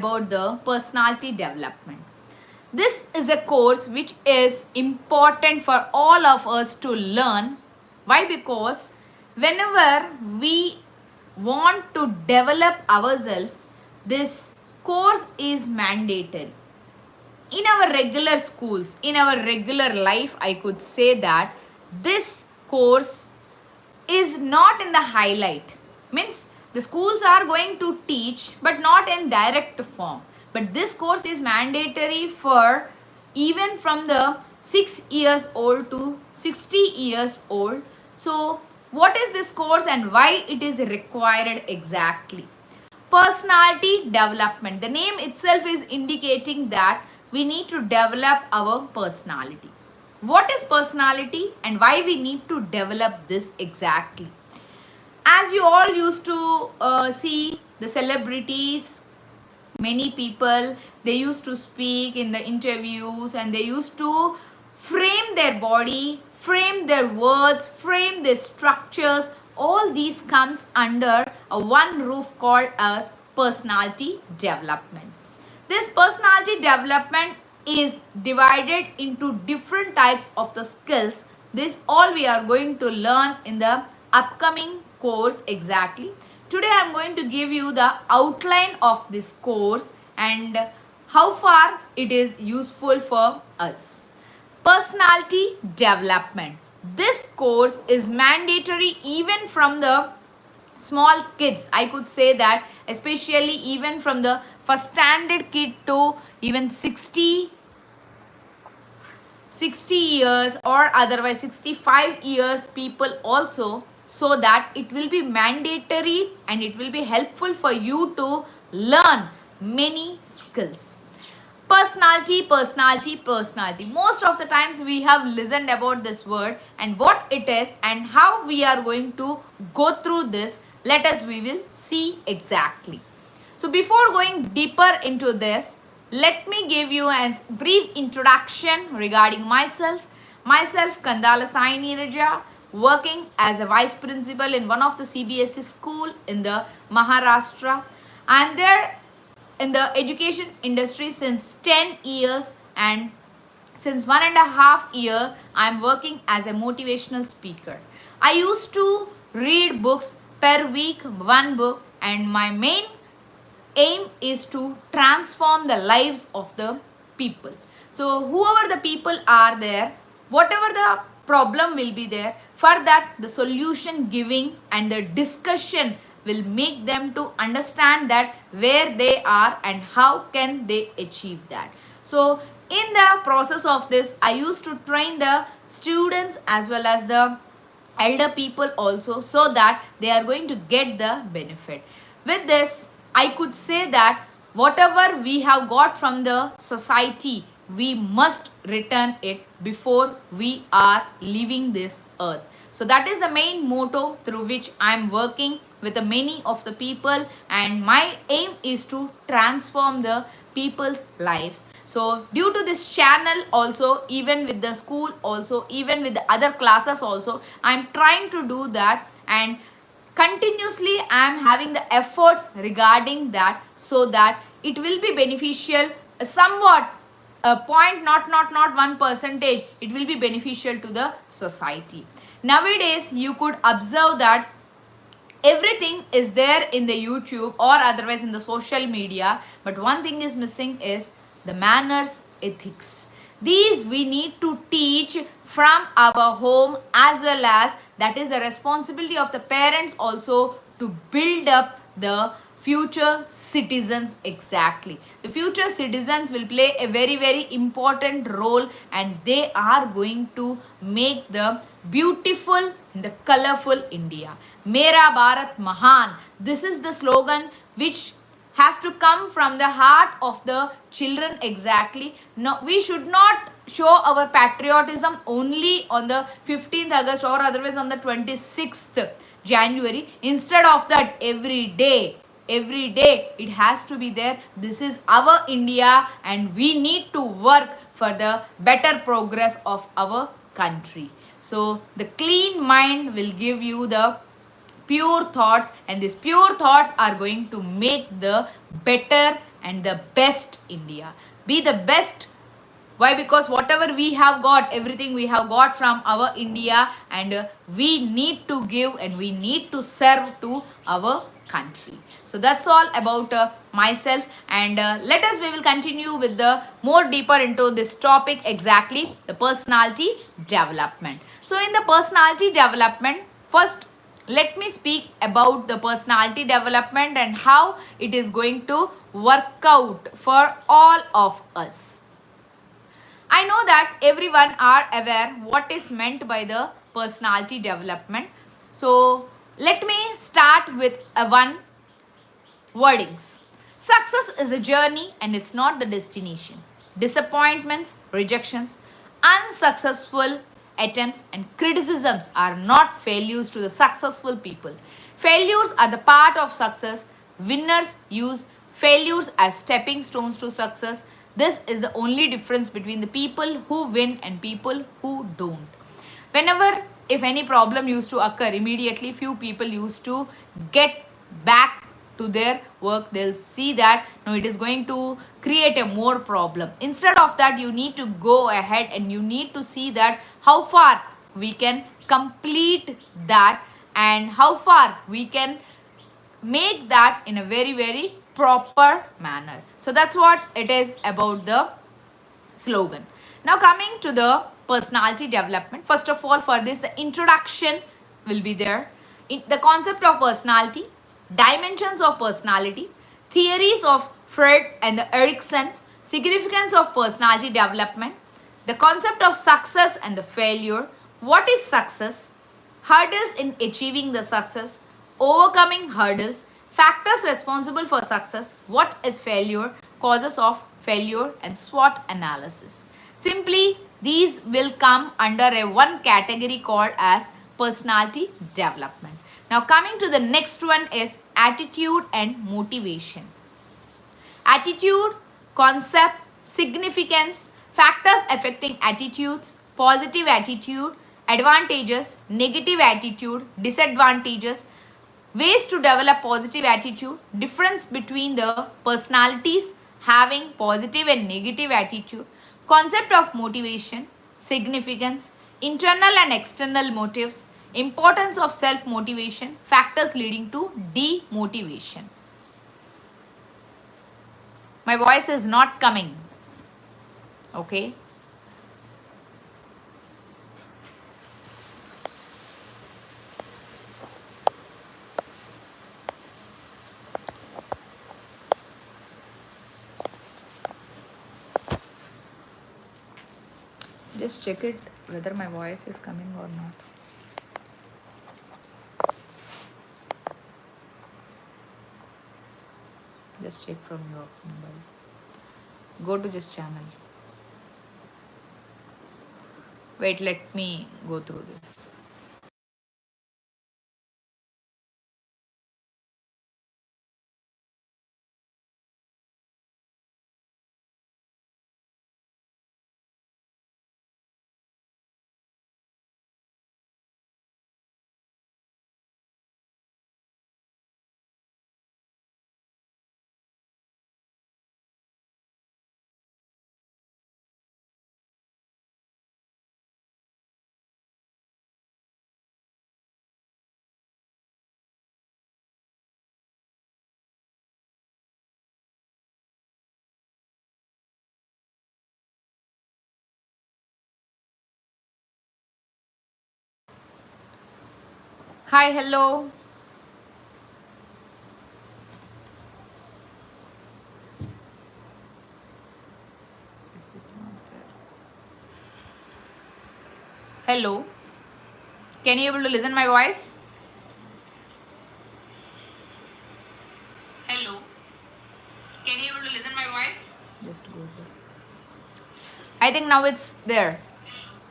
about the personality development. This is a course which is important for all of us to learn. Why? Because whenever we want to develop ourselves, this course is mandatory. In our regular schools, in our regular life, I could say that this course is not in the highlight. Means the schools are going to teach but not in direct form. But this course is mandatory for even from the 6 years old to 60 years old. So what is this course and why it is required exactly? Personality development. The name itself is indicating that we need to develop our personality. What is personality and why we need to develop this exactly? As you all used to see the celebrities, many people, they used to speak in the interviews and they used to frame their body, frame their words, frame their structures. All these comes under a one roof called as personality development. This personality development is divided into different types of the skills. This all we are going to learn in the upcoming course exactly. Today I am going to give you the outline of this course and how far it is useful for us. Personality development. This course is mandatory even from the small kids. I could say that especially even from the first standard kid to even 60 years or otherwise 65 years people also, so that it will be mandatory and it will be helpful for you to learn many skills. Personality, personality, personality. Most of the times we have listened about this word and what it is and how we are going to go through this. Let us we will see exactly. So before going deeper into this, let me give you a brief introduction regarding myself. Myself, Kandala Sai Neeraja, working as a vice principal in one of the CBSE school in the Maharashtra. I am there in the education industry since 10 years, and since 1.5 years I am working as a motivational speaker. I used to read books per week, one book, and my main aim is to transform the lives of the people. So whoever the people are there, whatever the problem will be there, for that the solution giving and the discussion will make them to understand that where they are and how can they achieve that. So in the process of this, I used to train the students as well as the elder people also, so that they are going to get the benefit. With this, I could say that whatever we have got from the society, we must return it before we are leaving this earth. So that is the main motto through which I am working with the many of the people, and my aim is to transform the people's lives. So due to this channel also, even with the school also, even with the other classes also, I am trying to do that, and continuously I am having the efforts regarding that, so that it will be beneficial somewhat, a point, not 1%, it will be beneficial to the society. Nowadays you could observe that everything is there in the YouTube or otherwise in the social media, but one thing is missing is the manners, ethics. These we need to teach from our home, as well as that is the responsibility of the parents also to build up the future citizens exactly. The future citizens will play a very important role, and they are going to make the beautiful and the colorful India. Mera Bharat Mahan. This is the slogan which has to come from the heart of the children exactly. No, we should not show our patriotism only on the 15th August or otherwise on the 26th January. Instead of that, every day it has to be there. This is our India, and we need to work for the better progress of our country. So the clean mind will give you the pure thoughts, and these pure thoughts are going to make the better and the best India. Be the best. Why? Because whatever we have got, everything we have got from our India, and we need to give and we need to serve to our country. So that's all about myself, and we will continue with the more deeper into this topic, exactly the personality development. So in the personality development, first let me speak about the personality development and how it is going to work out for all of us. I know that everyone are aware what is meant by the personality development. So let me start with one wordings. Success is a journey and it's not the destination. Disappointments, rejections, unsuccessful attempts and criticisms are not failures to the successful people. Failures are the part of success. Winners use failures as stepping stones to success. This is the only difference between the people who win and people who don't. Whenever, if any problem used to occur, immediately few people used to get back to their work. They'll see that no, it is going to create a more problem. Instead of that, you need to go ahead and you need to see that how far we can complete that and how far we can make that in a very, very proper manner. So that's what it is about the slogan. Now coming to the personality development, first of all, for this the introduction will be there. The concept of personality, dimensions of personality, theories of Freud and the Erikson, significance of personality development, the concept of success and the failure, what is success, hurdles in achieving the success, overcoming hurdles, factors responsible for success, what is failure, causes of failure, and SWOT analysis. Simply, these will come under a one category called as personality development. Now coming to the next one is attitude and motivation. Attitude, concept, significance, factors affecting attitudes, positive attitude, advantages, negative attitude, disadvantages, ways to develop positive attitude, difference between the personalities having positive and negative attitude, concept of motivation, significance, internal and external motives, importance of self-motivation, factors leading to demotivation. My voice is not coming. Okay. Just check it whether my voice is coming or not. Just check from your mobile. Go to this channel. Wait, let me go through this. Hi, hello. This is not there. Hello. Can you able to listen my voice? Hello. Can you able to listen my voice? Just go there. I think now it's there.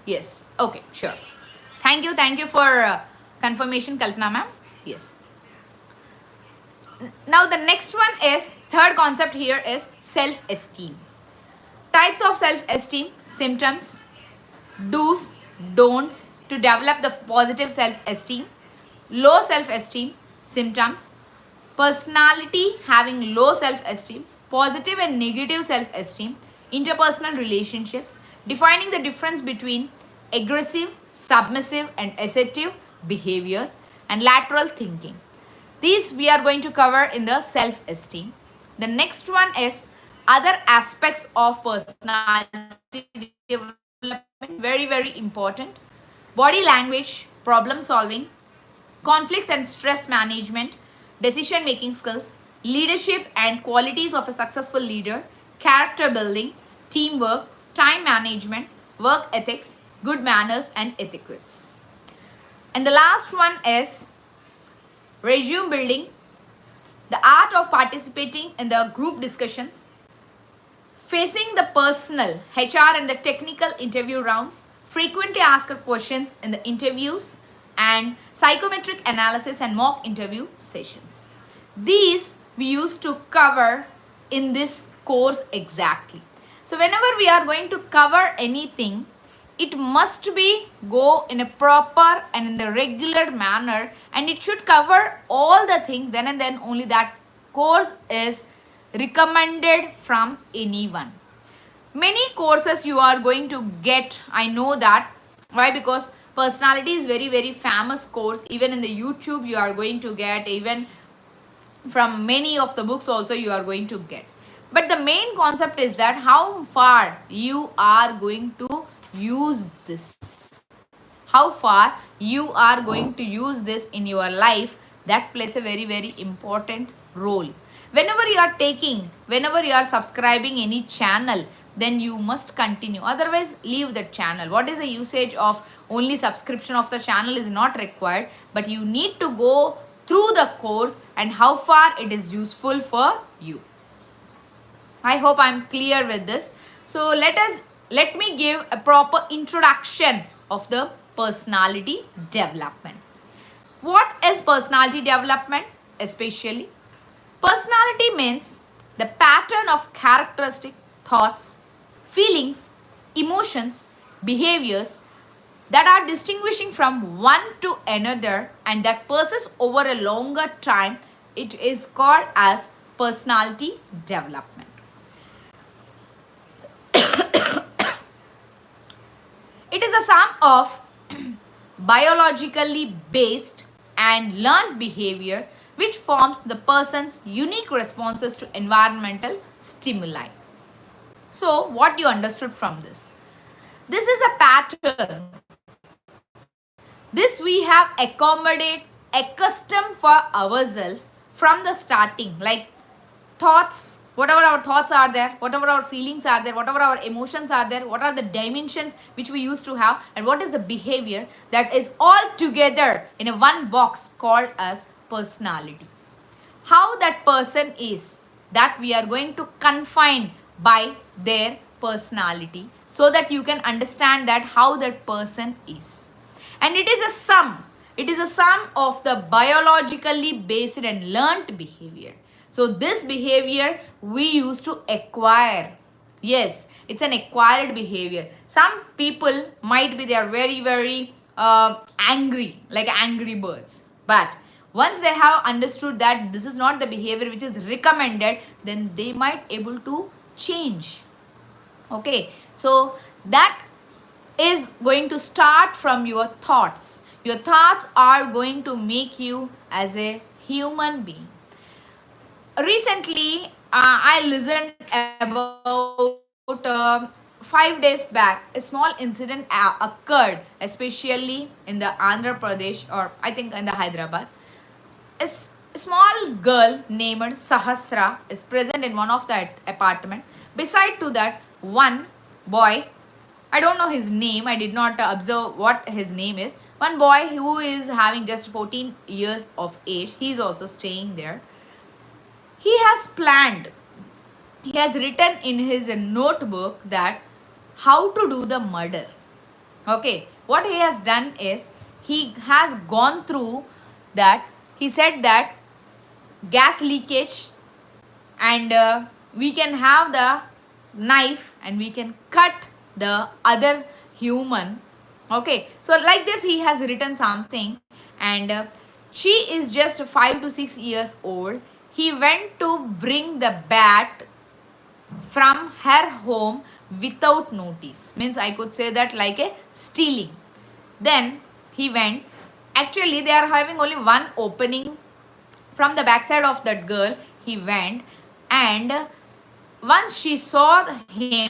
Yes. Okay, sure. Thank you. Thank you for confirmation, Kalpana ma'am. Yes. Now the next one is, third concept here is self-esteem. Types of self-esteem, symptoms, do's, don'ts to develop the positive self-esteem, low self-esteem, symptoms, personality having low self-esteem, positive and negative self-esteem, interpersonal relationships, defining the difference between aggressive, submissive and assertive behaviors, and lateral thinking. These we are going to cover in the self-esteem. The next one is other aspects of personality development, very, very important. Body language, problem solving, conflicts and stress management, decision making skills, leadership and qualities of a successful leader, character building, teamwork, time management, work ethics, good manners and etiquettes. And the last one is resume building, the art of participating in the group discussions, facing the personal, HR and the technical interview rounds, frequently asked questions in the interviews, and psychometric analysis and mock interview sessions. These we used to cover in this course exactly. So whenever we are going to cover anything, it must be go in a proper and in the regular manner, and it should cover all the things. Then and then only that course is recommended from anyone. Many courses you are going to get, I know that. Why? Because personality is very, very famous course. Even in the YouTube you are going to get, even from many of the books also you are going to get. But the main concept is that how far you are going to use this. How far you are going to use this in your life, that plays a very, very important role. Whenever you are taking, whenever you are subscribing any channel, then you must continue. Otherwise, leave that channel. What is the usage of only subscription of the channel is not required, but you need to go through the course and how far it is useful for you. I hope I am clear with this. So let me give a proper introduction of the personality development. What is personality development? Especially, personality means the pattern of characteristic thoughts, feelings, emotions, behaviors that are distinguishing from one to another and that persists over a longer time. It is called as personality development. It is a sum of biologically based and learned behavior which forms the person's unique responses to environmental stimuli. So, what you understood from this? This is a pattern. This we have accustomed for ourselves from the starting, like thoughts, whatever our thoughts are there, whatever our feelings are there, whatever our emotions are there, what are the dimensions which we used to have, and what is the behavior, that is all together in a one box called as personality. How that person is, that we are going to confine by their personality, so that you can understand that how that person is. And it is a sum. It is a sum of the biologically based and learnt behavior. So this behavior we used to acquire. Yes, it's an acquired behavior. Some people might be, they are very, very angry, like angry birds. But once they have understood that this is not the behavior which is recommended, then they might able to change. Okay, so that is going to start from your thoughts. Your thoughts are going to make you as a human being. Recently, I listened about 5 days back, a small incident occurred, especially in the Andhra Pradesh, or I think in the Hyderabad. A small girl named Sahasra is present in one of the apartment. Beside to that, one boy, I don't know his name, I did not observe what his name is. One boy who is having just 14 years of age, he is also staying there. He has planned, he has written in his notebook that how to do the murder. Okay, what he has done is, he has gone through that, he said that gas leakage, and we can have the knife and we can cut the other human. Okay, so like this he has written something, and she is just 5 to 6 years old. He went to bring the bat from her home without notice. Means I could say that like a stealing. Then he went. Actually, they are having only one opening from the backside of that girl. He went, and once she saw him,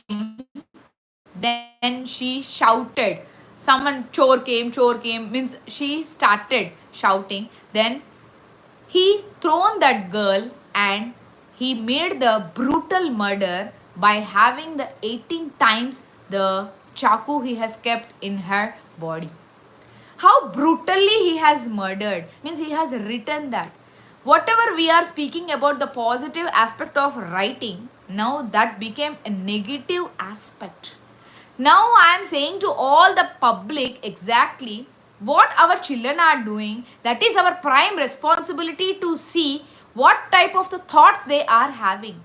then she shouted. Someone, chore came, means she started shouting. Then he thrown that girl and he made the brutal murder by having the 18 times the chaku he has kept in her body. How brutally he has murdered, means he has written that. Whatever we are speaking about the positive aspect of writing, now that became a negative aspect. Now I am saying to all the public exactly what our children are doing. That is our prime responsibility to see what type of the thoughts they are having.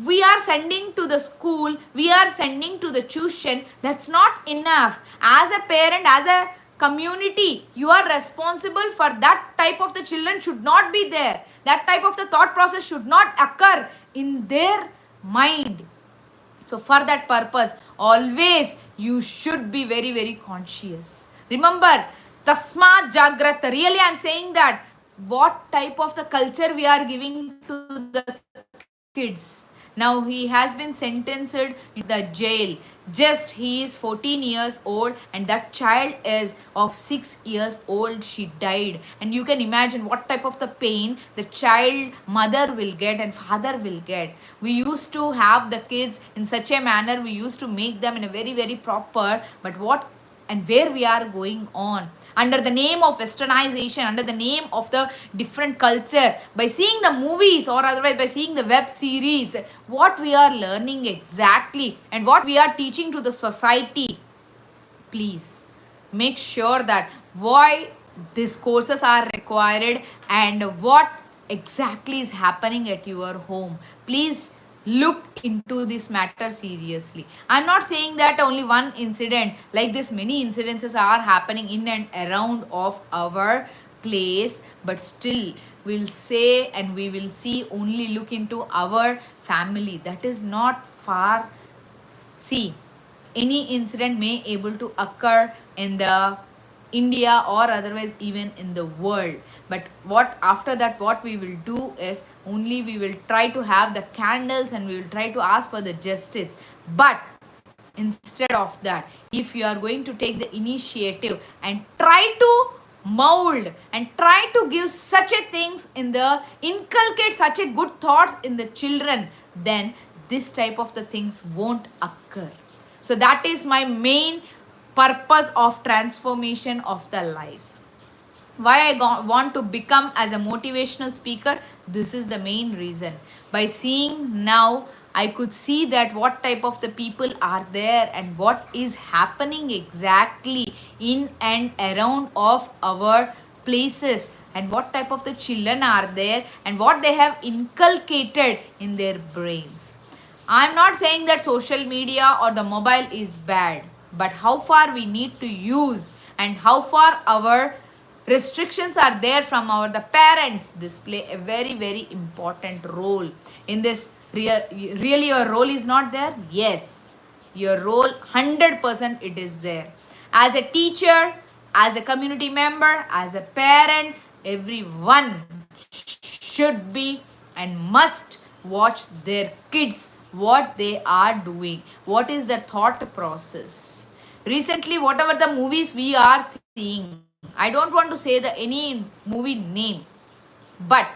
We are sending to the school, we are sending to the tuition. That's not enough. As a parent, as a community, you are responsible for that type of the children should not be there. That type of the thought process should not occur in their mind. So for that purpose, always you should be very, very conscious. Remember, tasma jagrata. Really, I am saying that what type of the culture we are giving to the kids. Now he has been sentenced in the jail. Just he is 14 years old and that child is of 6 years old. She died. And you can imagine what type of the pain the child mother will get and father will get. We used to have the kids in such a manner. We used to make them in a very, very proper. But what and where we are going on under the name of westernization, under the name of the different culture, by seeing the movies or otherwise by seeing the web series, what we are learning exactly and what we are teaching to the society. Please make sure that why these courses are required and what exactly is happening at your home. Please look into this matter seriously. I'm not saying that only one incident, like this many incidences are happening in and around of our place, but still we'll say and we will see only look into our family. That is not far. See, any incident may able to occur in the India or otherwise even in the world. But what after that what we will do is only we will try to have the candles and we will try to ask for the justice. But instead of that, if you are going to take the initiative and try to mold and try to give such a things in the inculcate such a good thoughts in the children, then this type of the things won't occur. So that is my main purpose of transformation of the lives. Why I want to become as a motivational speaker, this is the main reason. By seeing now, I could see that what type of the people are there and what is happening exactly in and around of our places and what type of the children are there and what they have inculcated in their brains. I'm not saying that social media or the mobile is bad, but how far we need to use and how far our restrictions are there from our the parents, this play a very, very important role in this. Really your role is not there? Yes, your role 100% it is there. As a teacher, as a community member, as a parent, everyone should be and must watch their kids what they are doing, what is their thought process. Recently, whatever the movies we are seeing, I don't want to say the any movie name, but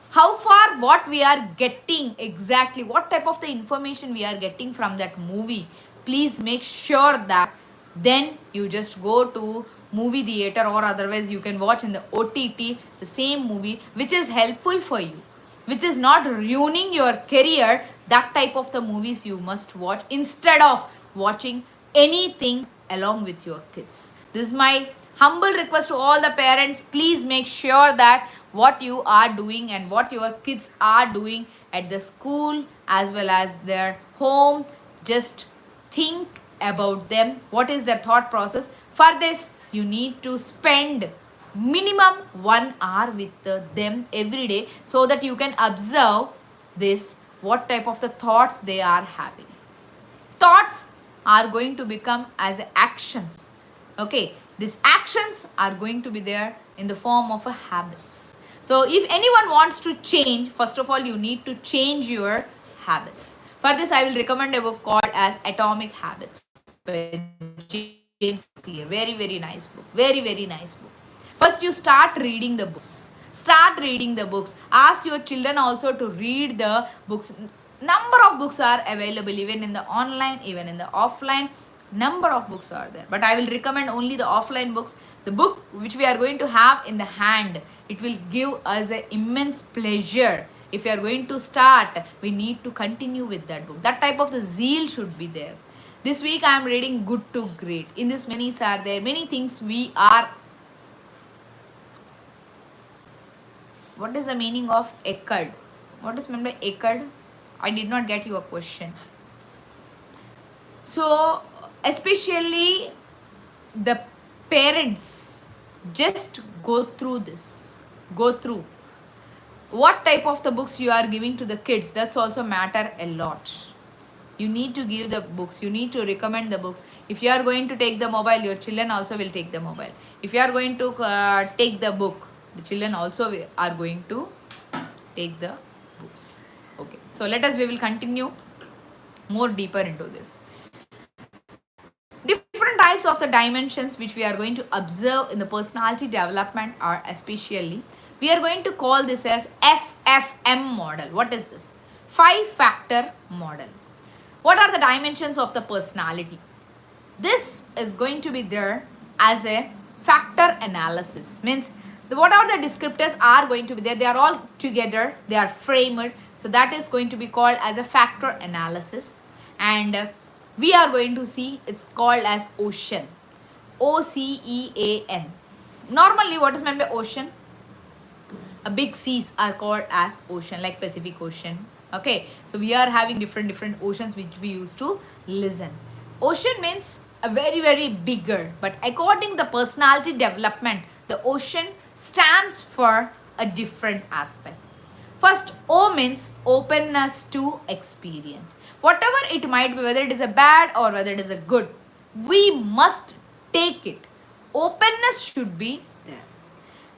how far what we are getting exactly, what type of the information we are getting from that movie. Please make sure that then you just go to movie theater or otherwise you can watch in the OTT the same movie which is helpful for you, which is not ruining your career. That type of the movies you must watch instead of watching anything along with your kids. This is my humble request to all the parents. Please make sure that what you are doing and what your kids are doing at the school as well as their home, just think about them. What is their thought process? For this, you need to spend minimum 1 hour with them every day so that you can observe this what type of the thoughts they are having. Thoughts are going to become as actions. Okay, these actions are going to be there in the form of a habits. So if anyone wants to change, first of all you need to change your habits. For this I will recommend a book called as Atomic Habits by James Clear. Very nice book. Very nice book. First you start reading the books. Start reading the books. Ask your children also to read the books. Number of books are available even in the online, even in the offline. Number of books are there. But I will recommend only the offline books. The book which we are going to have in the hand, it will give us an immense pleasure. If you are going to start, we need to continue with that book. That type of the zeal should be there. This week I am reading Good to Great. In this many are there. Many things we are. What is the meaning of echoed? What is meant by echoed? I did not get your question. So, especially the parents, just go through this. Go through. What type of the books you are giving to the kids, that's also matter a lot. You need to give the books. You need to recommend the books. If you are going to take the mobile, your children also will take the mobile. If you are going to take the book, the children also are going to take the books. Okay, so we will continue more deeper into this. Different types of the dimensions which we are going to observe in the personality development are especially, we are going to call this as FFM model. What is this? 5-factor model. What are the dimensions of the personality? This is going to be there as a factor analysis. Means whatever the descriptors are going to be there, they are all together, they are framed. So that is going to be called as a factor analysis. And we are going to see it's called as ocean. OCEAN. Normally what is meant by ocean? A big seas are called as ocean, like Pacific Ocean. Okay, so we are having different oceans which we used to listen. Ocean means a very bigger, but according to the personality development, the ocean stands for a different aspect. First, O means openness to experience. Whatever it might be, whether it is a bad or whether it is a good, we must take it. Openness should be there.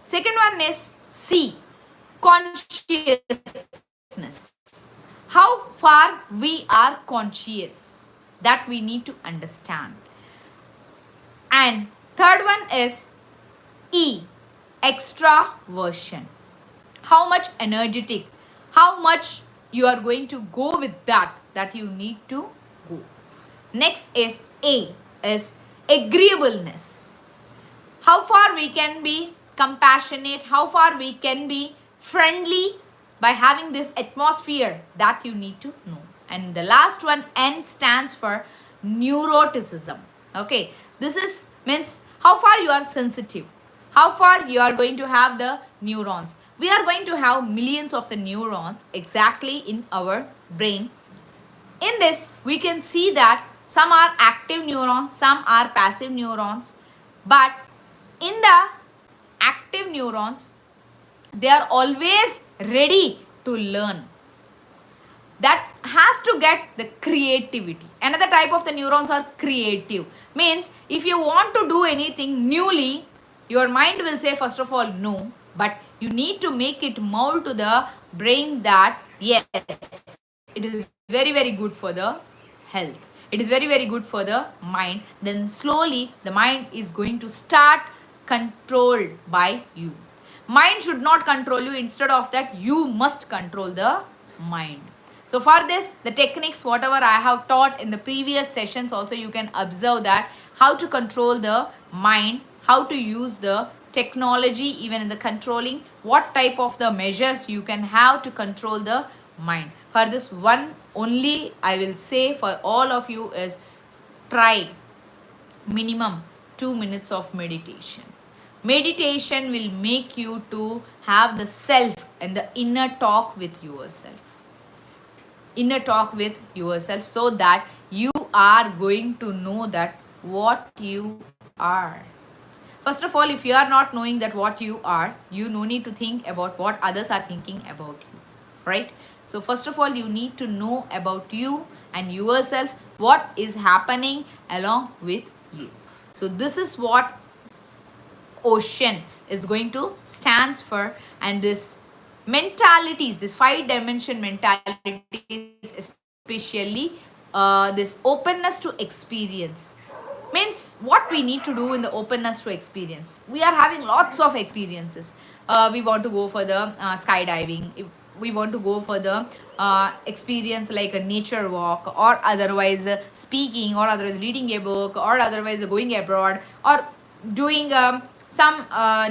Second one is C, consciousness. How far we are conscious, that we need to understand. And third one is E, extraversion. How much energetic, how much you are going to go with that you need to go. Next is A, is agreeableness. How far we can be compassionate, how far we can be friendly by having this atmosphere, that you need to know. And the last one, N, stands for neuroticism. Okay, this is means how far you are sensitive, how far you are going to have the neurons. We are going to have millions of the neurons exactly in our brain. In this, we can see that some are active neurons, some are passive neurons. But in the active neurons, they are always ready to learn. That has to get the creativity. Another type of the neurons are creative. Means if you want to do anything newly, your mind will say first of all no, but you need to make it mold to the brain that yes, it is very good for the health. It is very good for the mind. Then slowly the mind is going to start controlled by you. Mind should not control you. Instead of that, you must control the mind. So for this, the techniques, whatever I have taught in the previous sessions, also you can observe that how to control the mind, how to use the technology even in the controlling, what type of the measures you can have to control the mind. For this one only I will say for all of you is try minimum 2 minutes of meditation. Meditation will make you to have the self and the inner talk with yourself. Inner talk with yourself, so that you are going to know that what you are. First of all, if you are not knowing that what you are, you no need to think about what others are thinking about you, right? So first of all, you need to know about you and yourself, what is happening along with you. So this is what ocean is going to stands for, and this mentalities, this 5 dimension mentalities, especially this openness to experience, means what we need to do in the openness to experience. We are having lots of experiences. We want to go for the skydiving, if we want to go for the experience like a nature walk, or otherwise speaking, or otherwise reading a book, or otherwise going abroad, or doing some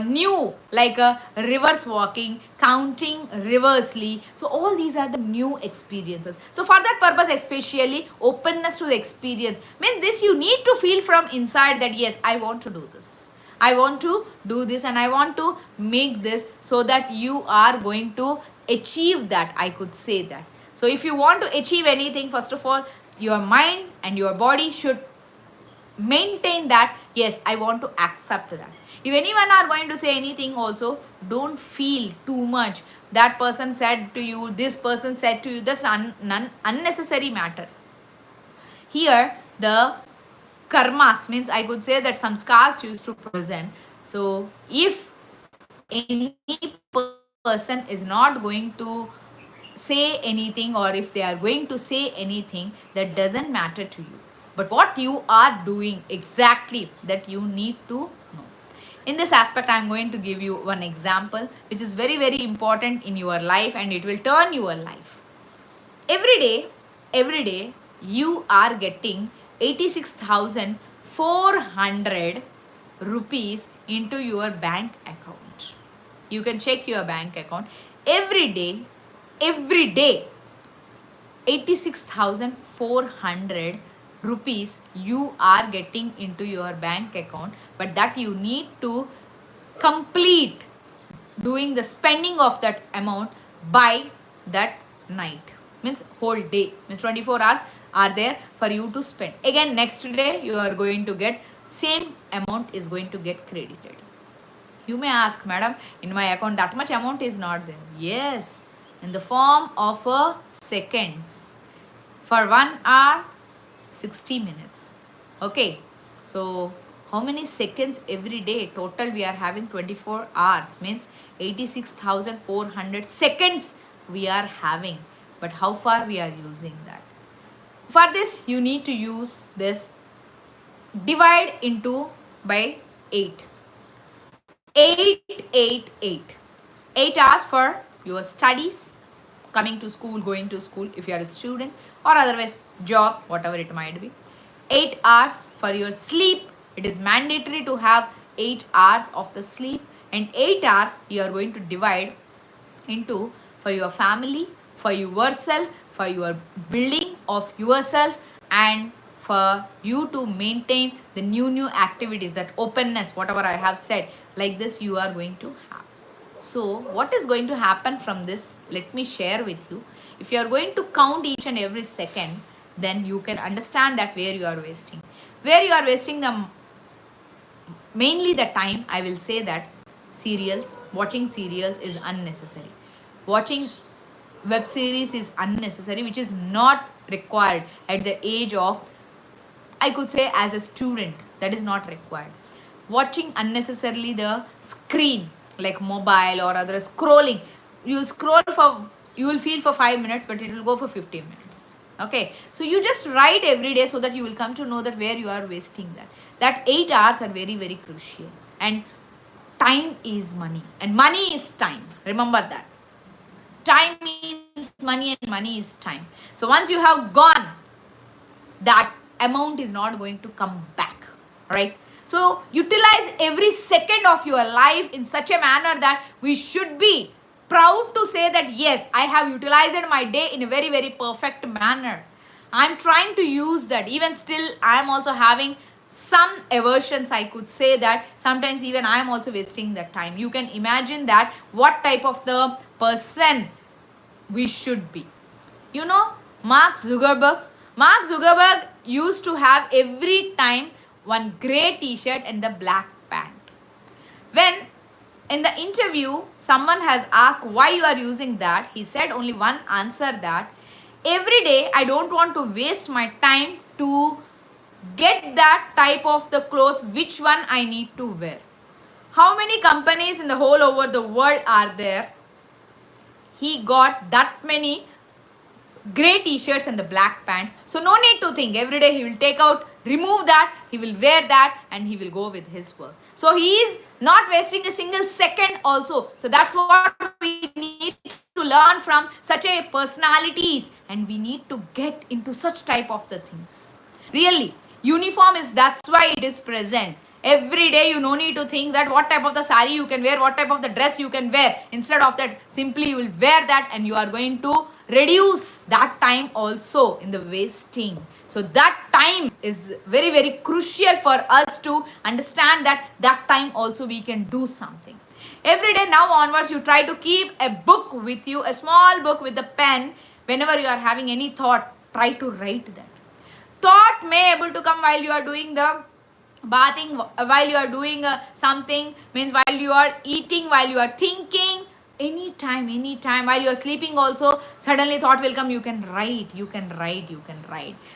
new like reverse walking, counting reversely. So all these are the new experiences. So for that purpose, especially openness to the experience means this, you need to feel from inside that yes, I want to do this, I want to do this, and I want to make this, so that you are going to achieve that, I could say that. So if you want to achieve anything, first of all, your mind and your body should maintain that yes, I want to accept that. If anyone are going to say anything also, don't feel too much. That person said to you, this person said to you, that's unnecessary matter. Here the karmas, means I could say that samskars used to present. So if any person is not going to say anything, or if they are going to say anything, that doesn't matter to you, but what you are doing exactly, that you need to know. In this aspect, I am going to give you one example which is very very important in your life, and it will turn your life. Every day you are getting 86,400 rupees into your bank account. You can check your bank account every day 86,400 rupees you are getting into your bank account, but that you need to complete doing the spending of that amount by that night, means whole day, means 24 hours are there for you to spend. Again next day you are going to get same amount is going to get credited. You may ask, madam, in my account that much amount is not there. Yes, in the form of seconds. For 1 hour, 60 minutes. Okay, so how many seconds every day? Total we are having 24 hours, means 86,400 seconds we are having. But how far we are using that? For this, you need to use this divide into by 8. 8 hours for your studies, coming to school, going to school if you are a student, or otherwise job, whatever it might be. 8 hours for your sleep. It is mandatory to have 8 hours of the sleep, and 8 hours you are going to divide into for your family, for yourself, for your building of yourself, and for you to maintain the new activities, that openness, whatever I have said, like this you are going to have. So what is going to happen from this, let me share with you. If you are going to count each and every second, then you can understand that where you are wasting the mainly the time. I will say that watching serials is unnecessary, watching web series is unnecessary, which is not required at the age of, I could say, as a student, that is not required. Watching unnecessarily the screen like mobile or other scrolling, you will feel for 5 minutes, but it will go for 15 minutes. Okay, so you just write every day, so that you will come to know that where you are wasting that 8 hours are very very crucial. And time is money, and money is time. Remember that time is money, and money is time. So once you have gone, that amount is not going to come back, right? So utilize every second of your life in such a manner that we should be proud to say that yes, I have utilized my day in a very very perfect manner. I'm trying to use that. Even still I am also having some aversions, I could say that sometimes even I am also wasting that time. You can imagine that what type of the person we should be. You know, Mark Zuckerberg used to have every time one grey t-shirt and the black pant. When in the interview, someone has asked why you are using that. He said only one answer, that every day I don't want to waste my time to get that type of the clothes which one I need to wear. How many companies in the whole over the world are there? He got that many grey t-shirts and the black pants. So no need to think. Every day he will take out, remove that, he will wear that, and he will go with his work. So he is not wasting a single second also. So that's what we need to learn from such a personalities, and we need to get into such type of the things. Really, uniform is, that's why it is present. Every day you no need to think that what type of the sari you can wear, what type of the dress you can wear. Instead of that, simply you will wear that, and you are going to reduce that time also in the wasting. So that time is very, very crucial for us to understand that time also we can do something. Every day now onwards, you try to keep a book with you, a small book with a pen. Whenever you are having any thought, try to write that. Thought may able to come while you are doing the bathing, while you are doing something, means while you are eating, while you are thinking, anytime while you are sleeping also, suddenly thought will come. You can write.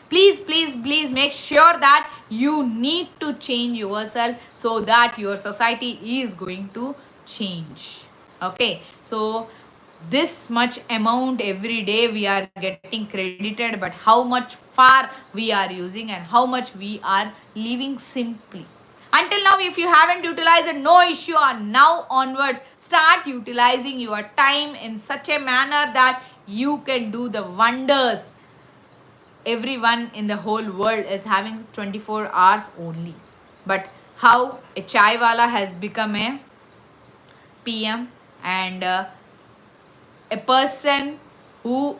Please make sure that you need to change yourself, so that your society is going to change. Okay, so this much amount every day we are getting credited, but how much far we are using and how much we are living simply. Until now, if you haven't utilized it, no issue. On now onwards, start utilizing your time in such a manner that you can do the wonders. Everyone in the whole world is having 24 hours only, but how a chai wala has become a PM, and a person who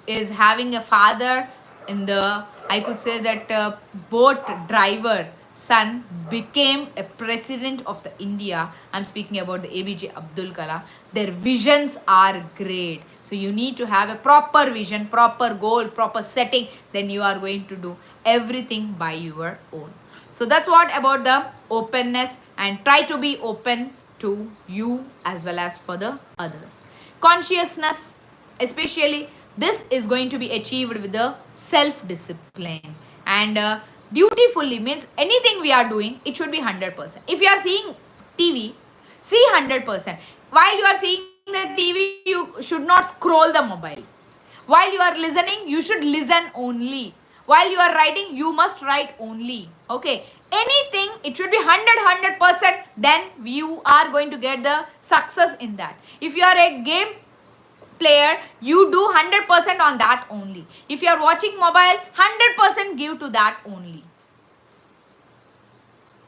is having a father in the, I could say that boat driver son became a president of the India. I'm speaking about the ABJ Abdul Kalam. Their visions are great. So you need to have a proper vision, proper goal, proper setting. Then you are going to do everything by your own. So that's what about the openness, and try to be open to you as well as for the others. Consciousness, especially, this is going to be achieved with the self-discipline, and dutifully means anything we are doing, it should be 100%. If you are seeing TV, see 100%. While you are seeing the TV, you should not scroll the mobile. While you are listening, you should listen only. While you are writing, you must write only. Okay, anything, it should be 100%, then you are going to get the success in that. If you are a game player, you do 100% on that only. If you are watching mobile, 100% give to that only.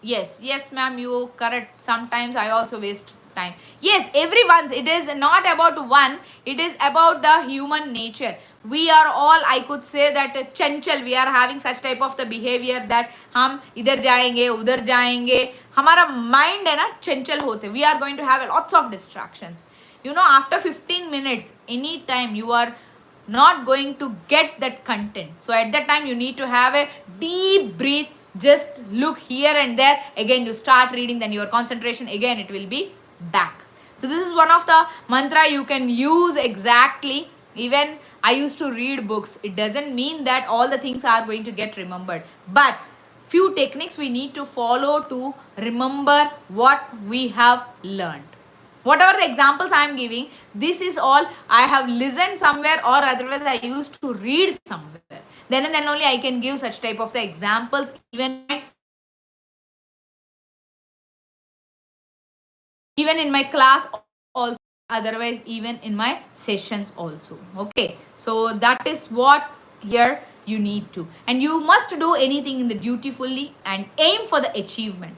Yes, ma'am, you correct. Sometimes I also waste time. Yes, everyone's, it is not about one, it is about the human nature. We are all, I could say that chanchal, we are having such type of the behavior that हम इधर जाएंगे उधर जाएंगे, हमारा mind है ना चंचल होते. We are going to have lots of distractions. You know, after 15 minutes, anytime you are not going to get that content. So at that time, you need to have a deep breath. Just look here and there. Again, you start reading, then your concentration, again, it will be back. So this is one of the mantra you can use exactly. Even I used to read books. It doesn't mean that all the things are going to get remembered. But few techniques we need to follow to remember what we have learned. Whatever the examples I am giving, this is all I have listened somewhere, or otherwise I used to read somewhere. Then and then only I can give such type of the examples, even in my class also, otherwise even in my sessions also. Okay, so that is what here you need to, and you must do anything in the dutifully and aim for the achievement.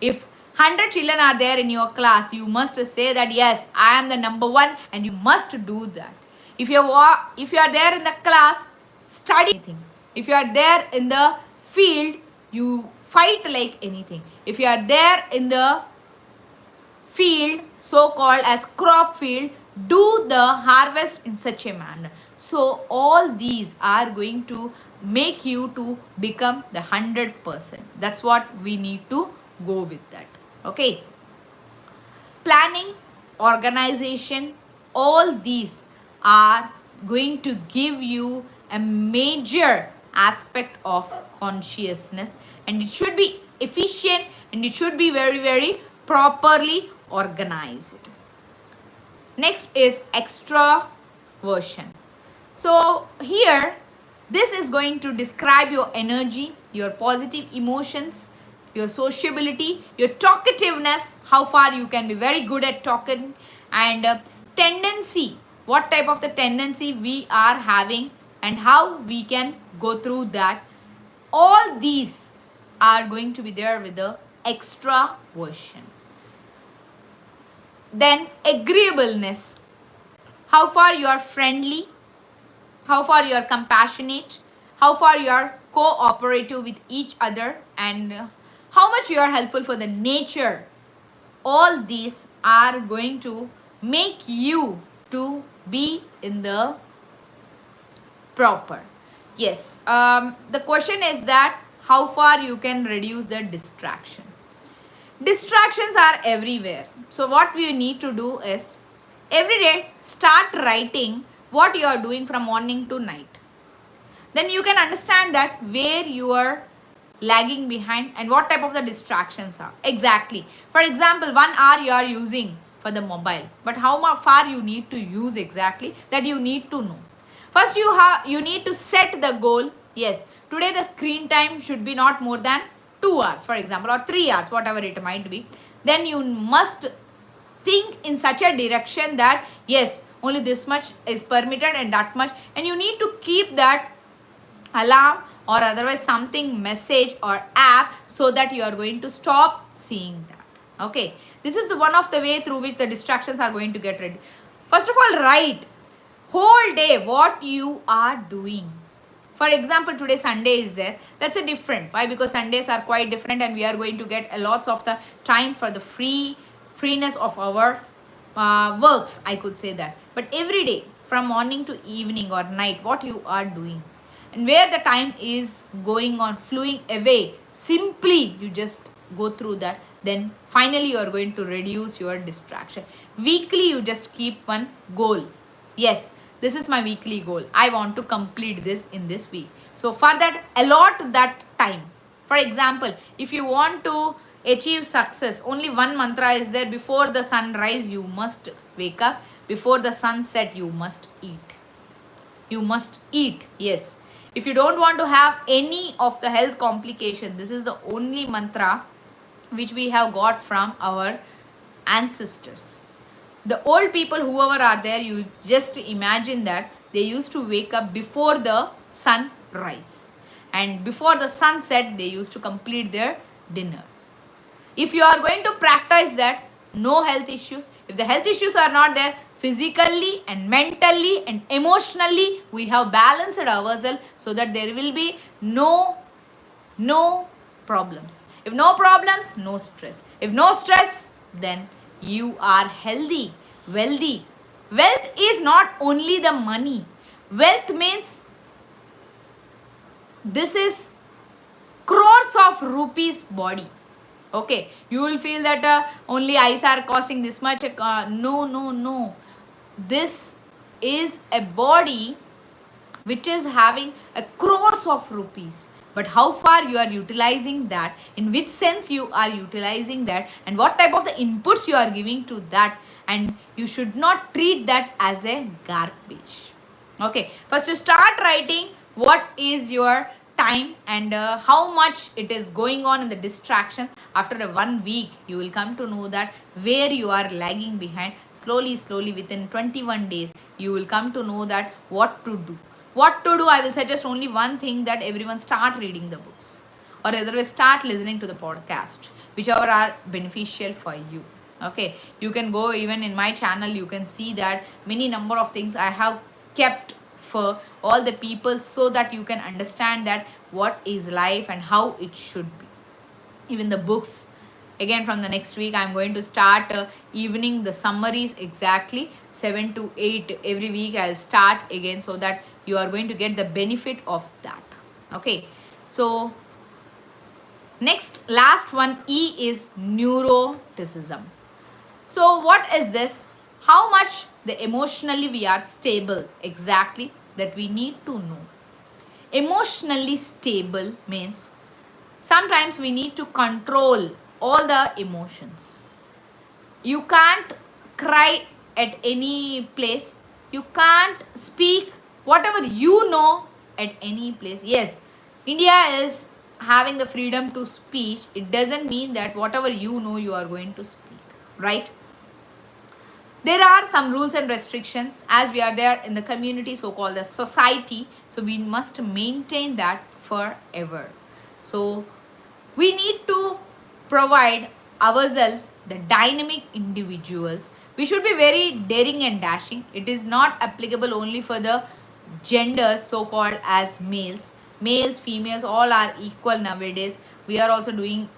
If 100 children are there in your class, you must say that yes, I am the number one, and you must do that. If you are there in the class, study anything. If you are there in the field, you fight like anything. If you are there in the field, so called as crop field, do the harvest in such a manner. So all these are going to make you to become the 100%. That's what we need to go with that. Okay, planning, organization, all these are going to give you a major aspect of consciousness, and it should be efficient and it should be very, very properly organized. Next is extraversion. So here, this is going to describe your energy, your positive emotions, your sociability, your talkativeness, how far you can be very good at talking, and tendency, what type of the tendency we are having and how we can go through that. All these are going to be there with the extraversion. Then agreeableness, how far you are friendly, how far you are compassionate, how far you are cooperative with each other, and how much you are helpful for the nature. All these are going to make you to be in the proper. Yes, the question is that how far you can reduce the distraction. Distractions are everywhere. So what we need to do is every day start writing what you are doing from morning to night. Then you can understand that where you are lagging behind and what type of the distractions are. Exactly. For example, 1 hour you are using for the mobile, but how far you need to use exactly, that you need to know. First you need to set the goal. Yes, today the screen time should be not more than 2 hours, for example, or 3 hours, whatever it might be. Then you must think in such a direction that yes, only this much is permitted and that much, and you need to keep that alarm or otherwise something message or app so that you are going to stop seeing that. Okay, this is the one of the way through which the distractions are going to get rid. First of all, write whole day what you are doing. For example, today Sunday is there. That's a different. Why? Because Sundays are quite different and we are going to get a lots of the time for the freeness of our works, I could say that. But every day from morning to evening or night, what you are doing and where the time is going on, flowing away, simply you just go through that. Then finally you are going to reduce your distraction. Weekly you just keep one goal. Yes, this is my weekly goal. I want to complete this in this week. So for that, allot that time. For example, if you want to achieve success, only one mantra is there. Before the sunrise, you must wake up. Before the sunset, you must eat. You must eat. Yes. If you don't want to have any of the health complication, this is the only mantra which we have got from our ancestors. The old people, whoever are there, you just imagine that they used to wake up before the sunrise. And before the sunset, they used to complete their dinner. If you are going to practice that, no health issues. If the health issues are not there, physically and mentally and emotionally, we have balanced ourselves so that there will be no problems. If no problems, no stress. If no stress, then you are healthy, wealthy. Wealth is not only the money. Wealth means this is crores of rupees body. Okay, you will feel that only eyes are costing this much. No. This is a body which is having a crores of rupees. But how far you are utilizing that, in which sense you are utilizing that, and what type of the inputs you are giving to that, and you should not treat that as a garbage. Okay, first you start writing what is your time and how much it is going on in the distraction. After 1 week, you will come to know that where you are lagging behind. Slowly, within 21 days, you will come to know that what to do. What to do, I will suggest only one thing, that everyone start reading the books or otherwise start listening to the podcast, whichever are beneficial for you. Okay, you can go even in my channel, you can see that many number of things I have kept for all the people so that you can understand that what is life and how it should be. Even the books, again from the next week I'm going to start evening the summaries, exactly 7 to 8 every week I'll start again, so that you are going to get the benefit of that. Okay, so next last one, E is neuroticism. So what is this? How much the emotionally we are stable, exactly, that we need to know. Emotionally stable means sometimes we need to control all the emotions. You can't cry at any place. You can't speak whatever you know at any place. Yes, India is having the freedom to speak. It doesn't mean that whatever you know you are going to speak, right? There are some rules and restrictions as we are there in the community, so called the society. So we must maintain that forever. So we need to provide ourselves the dynamic individuals. We should be very daring and dashing. It is not applicable only for the genders so called as males. Males, females, all are equal nowadays. We are also doing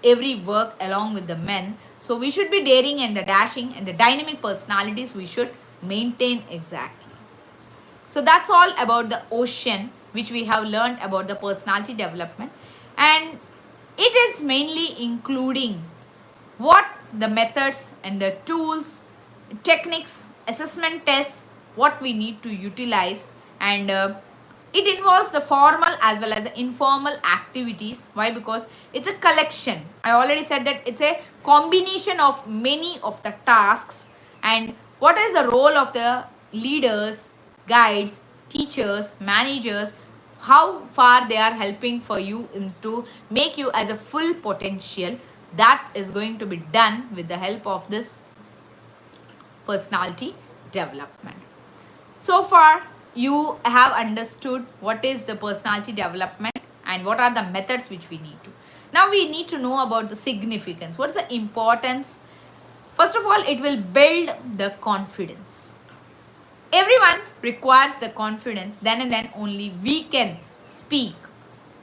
every work along with the men. So we should be daring and the dashing, and the dynamic personalities we should maintain exactly. So that's all about the ocean, which we have learned about the personality development. And it is mainly including what the methods and the tools, techniques, assessment tests, what we need to utilize, and it involves the formal as well as the informal activities. Why? Because it's a collection. I already said that it's a combination of many of the tasks. And what is the role of the leaders, guides, teachers, managers, how far they are helping for you to make you as a full potential, that is going to be done with the help of this personality development. So far you have understood what is the personality development and what are the methods which we need to. Now we need to know about the significance. What is the importance? First of all, it will build the confidence. Everyone requires the confidence. Then and then only we can speak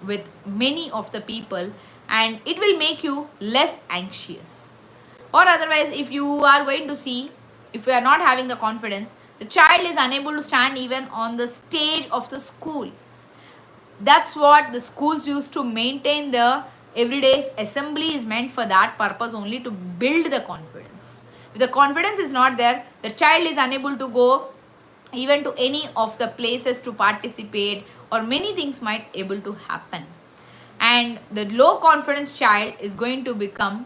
with many of the people, and it will make you less anxious. Or otherwise, if you are going to see, if you are not having the confidence, the child is unable to stand even on the stage of the school. That's what the schools used to maintain. The everyday assembly is meant for that purpose only, to build the confidence. If the confidence is not there, the child is unable to go even to any of the places to participate, or many things might able to happen. And the low confidence child is going to become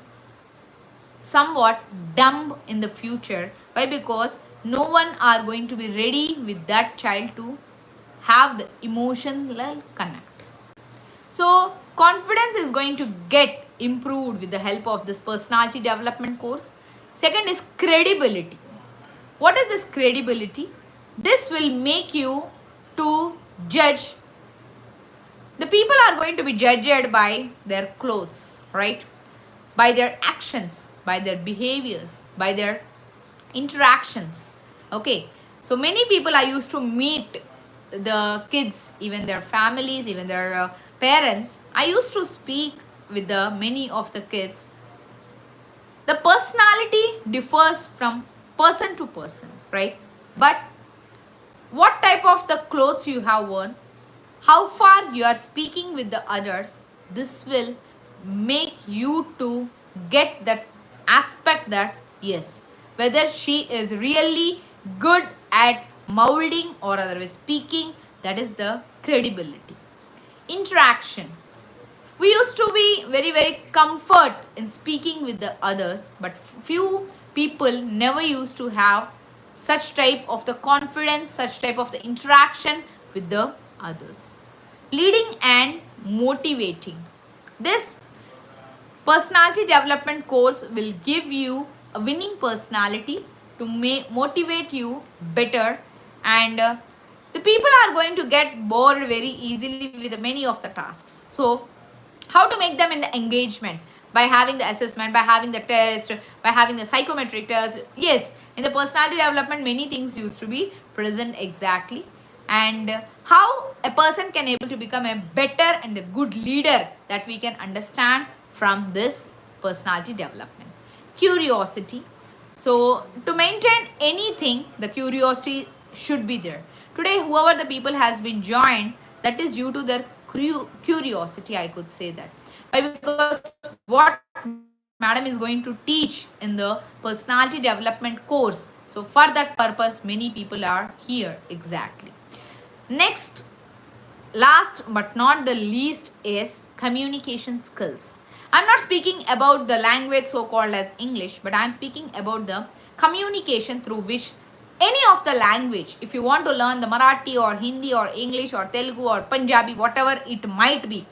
somewhat dumb in the future. Why? Because no one are going to be ready with that child to have the emotional connect. So confidence is going to get improved with the help of this personality development course. Second is credibility. What is this credibility? This will make you to judge. The people are going to be judged by their clothes, right? By their actions, by their behaviors, by their interactions. Okay, so many people are used to meet the kids, even their families, even their parents. I used to speak with the many of the kids. The personality differs from person to person, right? But what type of the clothes you have worn, how far you are speaking with the others, this will make you to get that aspect that yes, whether she is really good at molding or otherwise speaking, that is the credibility. Interaction. We used to be very comfort in speaking with the others, but few people never used to have such type of the confidence, such type of the interaction with the others. Leading and motivating. This personality development course will give you a winning personality to motivate you better, and the people are going to get bored very easily with many of the tasks. So how to make them in the engagement? By having the assessment, by having the test, by having the psychometric test. Yes, in the personality development many things used to be present exactly. And how a person can able to become a better and a good leader, that we can understand from this personality development. Curiosity. So to maintain anything, the curiosity should be there. Today whoever the people has been joined, that is due to their curiosity, I could say that. Why? Because what matters madam is going to teach in the personality development course. So for that purpose, many people are here exactly. Next, last but not the least is communication skills. I'm not speaking about the language so called as English, but I'm speaking about the communication through which any of the language, if you want to learn the Marathi or Hindi or English or Telugu or Punjabi, whatever it might be,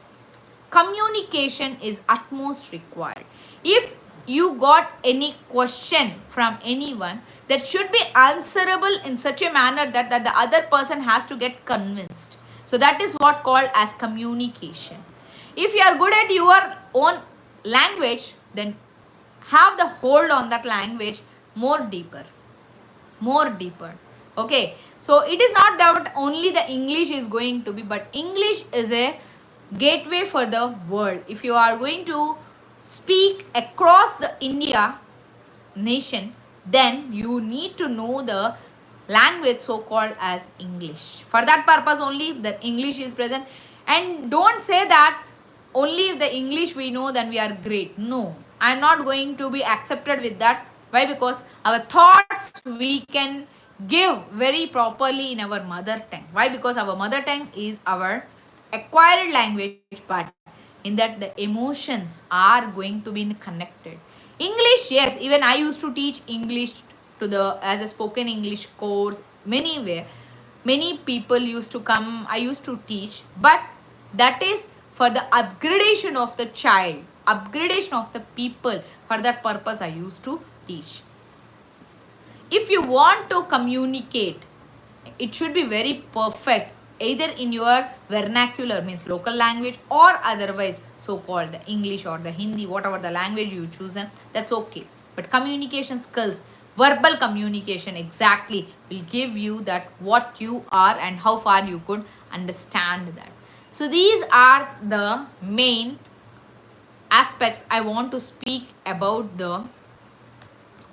communication is utmost required. If you got any question from anyone, that should be answerable in such a manner that the other person has to get convinced. So that is what called as communication. If you are good at your own language, then have the hold on that language more deeper. Okay, so it is not that only the English is going to be, but English is a gateway for the world. If you are going to speak across the India nation, then you need to know the language so called as English. For that purpose only the English is present. And don't say that only if the English we know then we are great. No, I am not going to be accepted with that. Why? Because our thoughts we can give very properly in our mother tongue. Why? Because our mother tongue is our acquired language, but in that the emotions are going to be connected. English, yes, even I used to teach English to the as a spoken English course anywhere. Many people used to come, I used to teach, but that is for the upgradation of the child, upgradation of the people. For that purpose I used to teach. If you want to communicate, it should be very perfect, either in your vernacular, means local language, or otherwise so called the English or the Hindi, whatever the language you chosen, that's okay. But communication skills, verbal communication exactly will give you that what you are and how far you could understand that. So these are the main aspects I want to speak about the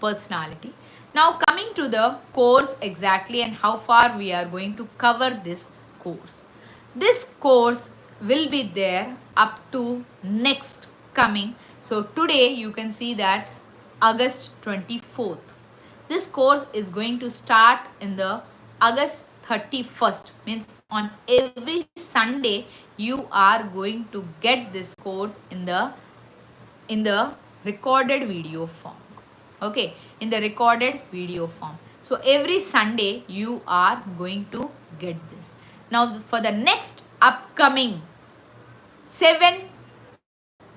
personality. Now coming to the course exactly and how far we are going to cover this course. This course will be there up to next coming. So today you can see that August 24th. This course is going to start in the August 31st. Means on every Sunday you are going to get this course in the recorded video form. Okay, in the recorded video form. So every Sunday you are going to get this. Now for the next upcoming 7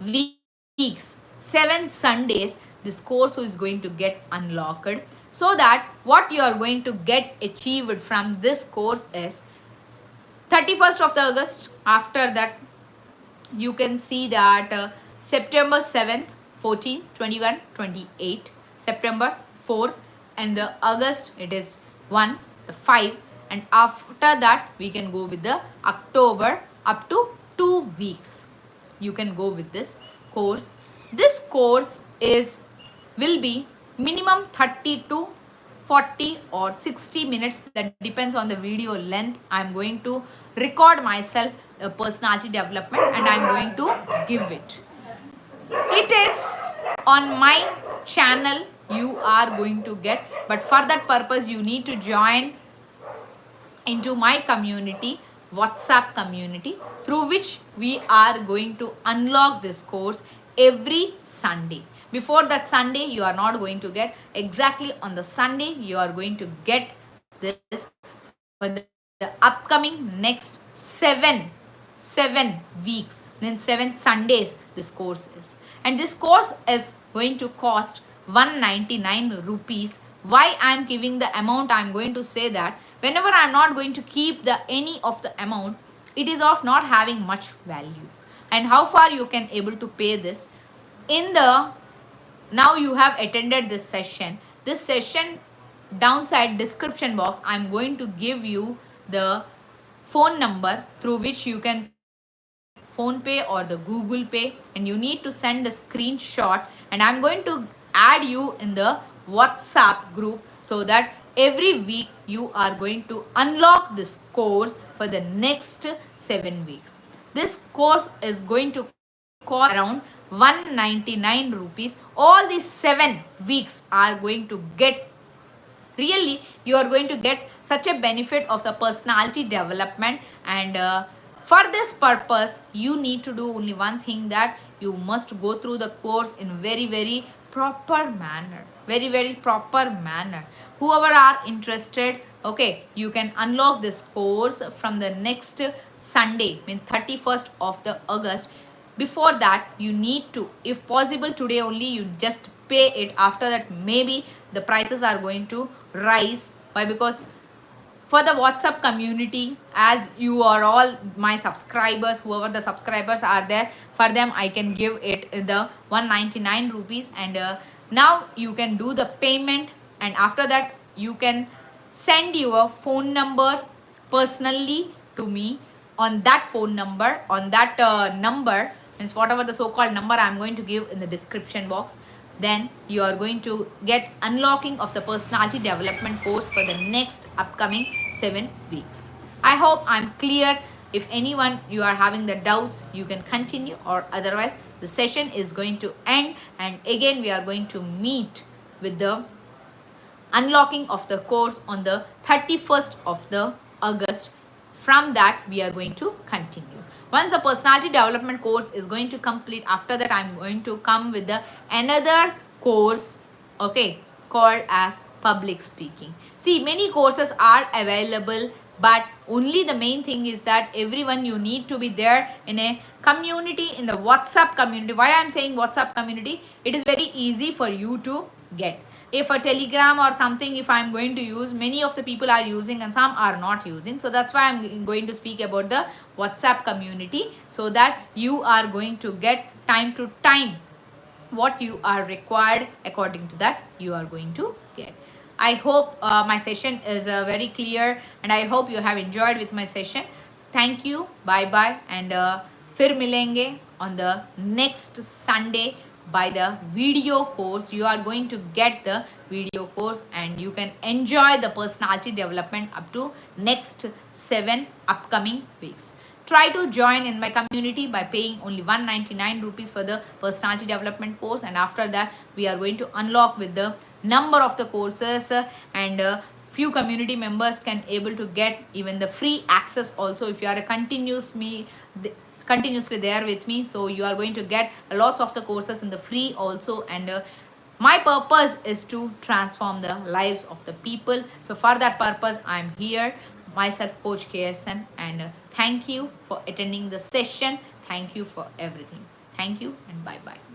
weeks, 7 Sundays, this course is going to get unlocked, so that what you are going to get achieved from this course is 31st of the August. After that you can see that September 7th, 14, 21, 28, September 4, and the August it is 1, the 5, and after that we can go with the October up to 2 weeks. You can go with this course. This course will be minimum 30 to 40 or 60 minutes, that depends on the video length. I am going to record myself personality development and I am going to give it. It is on my channel you are going to get, but for that purpose you need to join into my community, WhatsApp community, through which we are going to unlock this course every Sunday. Before that Sunday you are not going to get. Exactly on the Sunday you are going to get this for the upcoming next 7 weeks, then 7 Sundays this course is. And this course is going to cost 199 rupees. Why I am giving the amount, I am going to say that whenever I am not going to keep any of the amount, it is of not having much value. And how far you can able to pay this in the, now you have attended this session downside description box I am going to give you the phone number through which you can Phone Pay or the Google Pay, and you need to send a screenshot, and I'm going to add you in the WhatsApp group, so that every week you are going to unlock this course for the next 7 weeks. This course is going to cost around 199 rupees. All these 7 weeks are going to get, really you are going to get such a benefit of the personality development. And for this purpose you need to do only one thing, that you must go through the course in very proper manner, very proper manner. Whoever are interested, okay, you can unlock this course from the next Sunday, mean 31st of the August. Before that you need to, if possible today only, you just pay it. After that maybe the prices are going to rise. Why? Because for the WhatsApp community, as you are all my subscribers, whoever the subscribers are there, for them I can give it the 199 rupees. And now you can do the payment, and after that you can send your phone number personally to me. On that phone number, on that number, means whatever the so-called number I'm going to give in the description box, then you are going to get unlocking of the personality development course for the next upcoming 7 weeks. I hope I'm clear. If anyone you are having the doubts, you can continue, or otherwise the session is going to end, and again we are going to meet with the unlocking of the course on the 31st of the August. From that we are going to continue. Once the personality development course is going to complete, after that I'm going to come with the another course, okay, called as public speaking. See, many courses are available, but only the main thing is that everyone, you need to be there in a community, in the WhatsApp community. Why I'm saying WhatsApp community? It is very easy for you to get. If a Telegram or something, if I'm going to use, many of the people are using and some are not using. So that's why I'm going to speak about the WhatsApp community, so that you are going to get time to time what you are required. According to that you are going to get. I hope my session is very clear, and I hope you have enjoyed with my session. Thank you. Bye bye, and फिर मिलेंगे on the next Sunday by the video course. You are going to get the video course, and you can enjoy the personality development up to next 7 upcoming weeks. Try to join in my community by paying only 199 rupees for the personality development course, and after that we are going to unlock with the number of the courses, and few community members can able to get even the free access also. If you are a continuously there with me, so you are going to get lots of the courses in the free also. And my purpose is to transform the lives of the people. So for that purpose I am here, myself Coach KSN, and thank you for attending the session. Thank you for everything. Thank you, and bye bye.